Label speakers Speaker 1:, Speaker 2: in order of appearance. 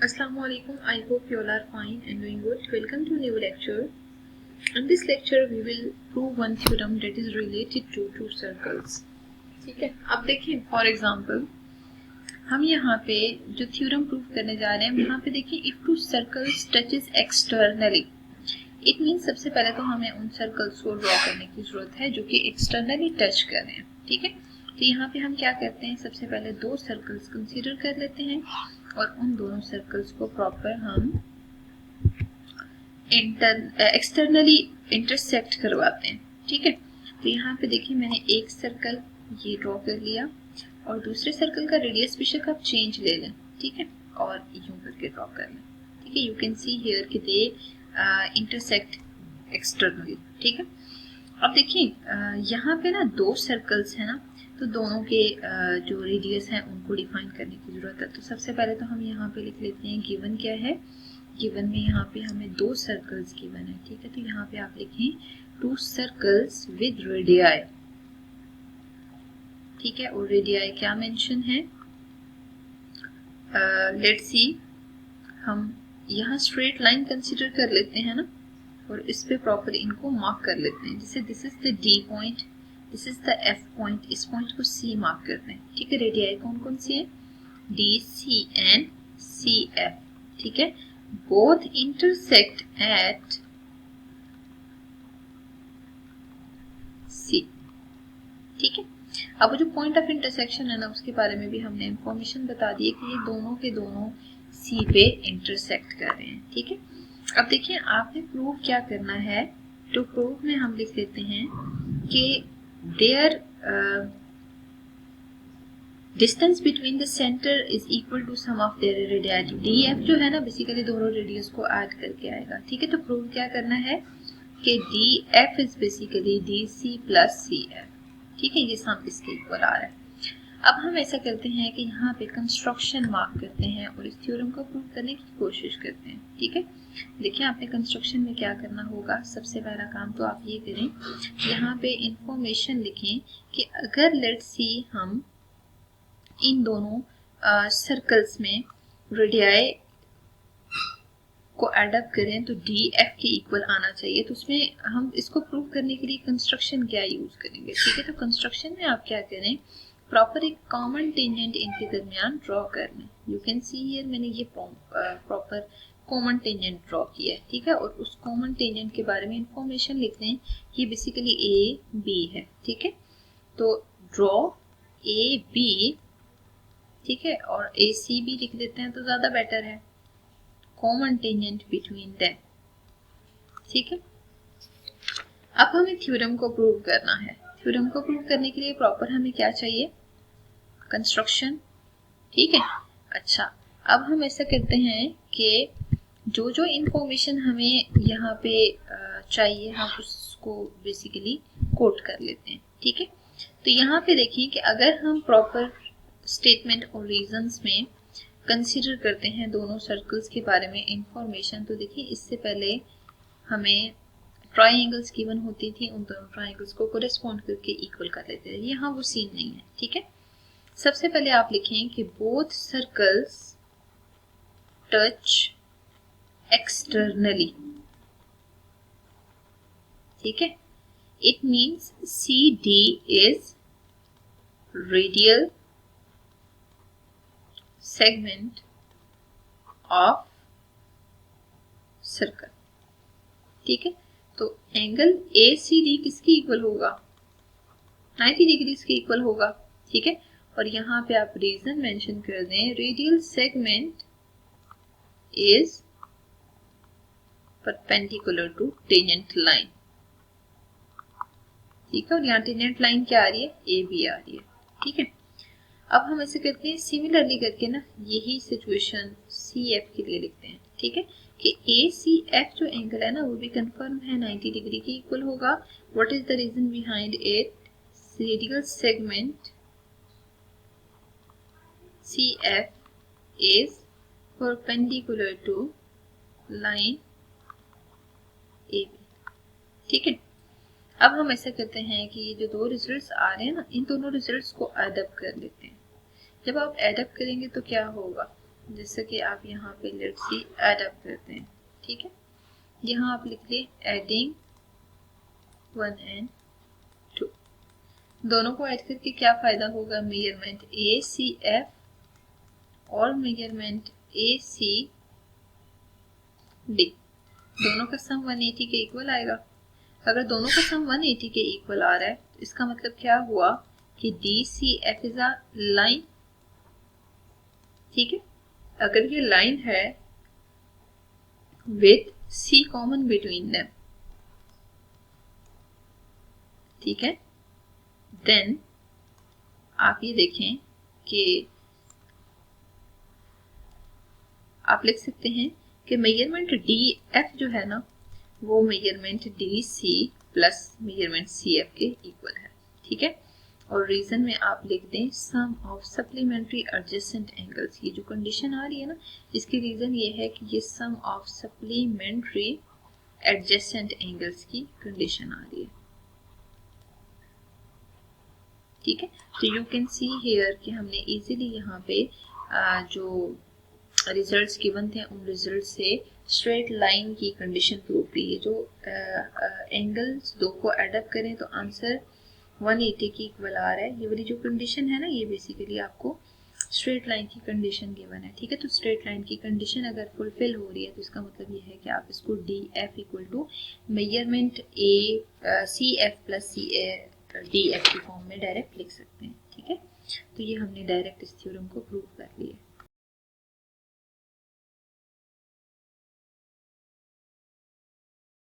Speaker 1: Assalamualaikum. I hope you all are fine and doing good. Welcome to a new lecture. In this lecture, we will prove one theorem that is related to two circles. ठीक है, अब देखिए for example हम यहाँ पे जो theorem prove करने जा रहे हैं यहाँ पे देखिए if two circles touches externally, it mean सबसे पहले तो हमें उन सर्कल्स को ड्रॉ करने की जरूरत है जो कि एक्सटर्नली टच कर रहे हैं। ठीक है, तो यहाँ पे हम क्या करते हैं, सबसे पहले दो सर्कल्स कंसीडर कर लेते हैं और उन दोनों सर्कल्स को प्रॉपर हम एक्सटर्नली इंटरसेक्ट करवाते हैं। ठीक है, तो यहाँ पे देखिए मैंने एक सर्कल ये ड्रॉ कर लिया और दूसरे सर्कल का रेडियस बेशक आप चेंज ले लें, ठीक है, और यूं करके ड्रॉ कर लें। ठीक है, यू कैन सी हियर कि दे इंटरसेक्ट एक्सटर्नली। ठीक है, अब देखिए यहाँ पे ना दो सर्कल्स है ना, तो दोनों के जो रेडियस है उनको डिफाइन करने की जरूरत है। तो सबसे पहले तो हम यहाँ पे लिख लेते हैं गिवन क्या है, गिवन में यहाँ पे हमें दो सर्कल्स गिवन है। ठीक है, तो यहाँ पे आप लिखें टू सर्कल्स विद रेडियाई। ठीक है, और रेडियाई क्या मेंशन है, लेट्स सी, हम यहाँ स्ट्रेट लाइन कंसीडर कर लेते हैं ना और इस पे प्रॉपर इनको मार्क कर लेते हैं। जैसे this is the D point, this is the F point, इस पॉइंट को सी मार्क करते हैं। ठीक है, रेडियाई कौन कौन सी है, D C and C F. ठीक है, बोथ इंटरसेक्ट एट सी। ठीक है, अब जो पॉइंट ऑफ इंटरसेक्शन है ना उसके बारे में भी हमने इंफॉर्मेशन बता दी है कि ये दोनों के दोनों सी पे इंटरसेक्ट कर रहे हैं। ठीक है, अब देखिए आपने प्रूव क्या करना है, तो प्रूव में हम लिख देते हैं कि their distance between the centre is equal to sum of their radii. D F जो है ना बेसिकली दोनों रेडियस को ऐड करके आएगा। ठीक है, तो प्रूव क्या करना है कि D F is basically D C plus C F. ठीक है, ये सम इसके इक्वल आ रहा है। अब हम ऐसा करते हैं कि यहाँ पे कंस्ट्रक्शन मार्क करते हैं और इस थ्योरम को प्रूव करने की कोशिश करते हैं। ठीक है, देखिए आपने कंस्ट्रक्शन में क्या करना होगा, सबसे पहला काम तो आप ये करें, यहाँ पे इंफॉर्मेशन लिखें कि अगर लेट्स सी हम इन दोनों सर्कल्स में रेडियाई को एडअप करें तो डी एफ के इक्वल आना चाहिए। तो उसमें हम इसको प्रूव करने के लिए कंस्ट्रक्शन क्या यूज करेंगे। ठीक है, तो कंस्ट्रक्शन में आप क्या करें, प्रॉपर एक कॉमन टेंजेंट इनके दरमियान ड्रॉ कर लें। यू कैन सी हियर मैंने ये प्रॉपर कॉमन टेंजेंट ड्रॉ किया है। ठीक है, और उस कॉमन टेंजेंट के बारे में इंफॉर्मेशन लिख दें, ये बेसिकली ए बी है। ठीक है, तो ड्रॉ ए बी, ठीक है, और ए सी भी लिख देते हैं तो ज्यादा बेटर है, कॉमन टेंजेंट बिटवीन देम। ठीक है, अब हमें थ्योरम को प्रूव करना है। थ्योरम को प्रूव करने के लिए प्रॉपर हमें क्या चाहिए, कंस्ट्रक्शन। ठीक है, अच्छा अब हम ऐसा करते हैं कि जो जो इंफॉर्मेशन हमें यहाँ पे चाहिए हम उसको बेसिकली कोट कर लेते हैं। ठीक है, तो यहाँ पे देखिए कि अगर हम प्रॉपर स्टेटमेंट और रीजंस में कंसीडर करते हैं दोनों सर्कल्स के बारे में इंफॉर्मेशन, तो देखिए इससे पहले हमें ट्राइंगल्स गिवन होती थी, उन दोनों ट्राइंगल्स को कोरेस्पॉन्ड करके इक्वल कर लेते थे। यहाँ वो सीन नहीं है। ठीक है, सबसे पहले आप लिखें कि बोथ सर्कल्स टच एक्सटर्नली। ठीक है, it means C D is radial segment of circle. ठीक है, तो एंगल ए सी डी किसकी इक्वल होगा, 90 डिग्री के इक्वल होगा। ठीक है, और यहाँ पे आप रीजन मेंशन कर दें, radial segment is perpendicular to tangent line. ठीक है, और यहाँ टेंजेंट लाइन क्या आ रही है, ए बी आ रही है। ठीक है, अब हम ऐसे करते हैं सिमिलरली करके ना यही सिचुएशन सी एफ के लिए लिखते हैं। ठीक है, कि ए सी एफ जो एंगल है ना वो भी कंफर्म है 90 डिग्री के इक्वल होगा। What is the reason behind it, radial segment C F is perpendicular to line A B. ठीक है, अब हम ऐसा करते हैं कि ये जो दो रिजल्ट्स आ रहे हैं ना इन दोनों रिजल्ट्स को एड अप कर लेते हैं। जब आप एड अप करेंगे तो क्या होगा, जैसे कि आप यहाँ पे लेट्स सी ऐड अप करते हैं, ठीक है। यहाँ आप लिख लें एडिंग 1 एंड 2, दोनों को ऐड करके क्या फायदा होगा, मेजरमेंट ACF और मेजरमेंट ACD, दोनों का सम 180 के इक्वल आएगा। अगर दोनों का सम 180 के इक्वल आ रहा है तो इसका मतलब क्या हुआ कि DCF इज अ लाइन, ठीक है। अगर ये लाइन है with C common between them, ठीक है, देन आप ये देखें कि आप लिख सकते हैं कि मेजरमेंट DF जो है ना वो measurement DC plus measurement CF के इक्वल है, ठीक है। और रीजन में आप लिख दें सम ऑफ सप्लीमेंट्री एडजेसेंट एंगल्स। ये जो कंडीशन आ रही है ना, इसकी रीजन ये है कि ये सम ऑफ सप्लीमेंट्री एडजेसेंट एंगल्स की कंडीशन आ रही है, ठीक है। तो यू कैन सी हियर कि हमने इजीली यहाँ पे जो रिजल्ट्स गिवन थे उन रिजल्ट से स्ट्रेट लाइन की कंडीशन प्रूव की है। जो एंगल्स दो को एडअप करें तो आंसर 180 की इक्वल आ रहा है। ये वाली जो कंडीशन है ना, ये बेसिकली आपको स्ट्रेट लाइन की कंडीशन गिवन है, ठीक है। तो स्ट्रेट लाइन की कंडीशन अगर फुलफिल हो रही है तो इसका मतलब ये है कि आप इसको DF equal to measurement CF plus DF की फॉर्म में डायरेक्ट लिख सकते हैं, ठीक है। तो ये हमने डायरेक्ट इस थ्योरम को प्रूव कर लिया।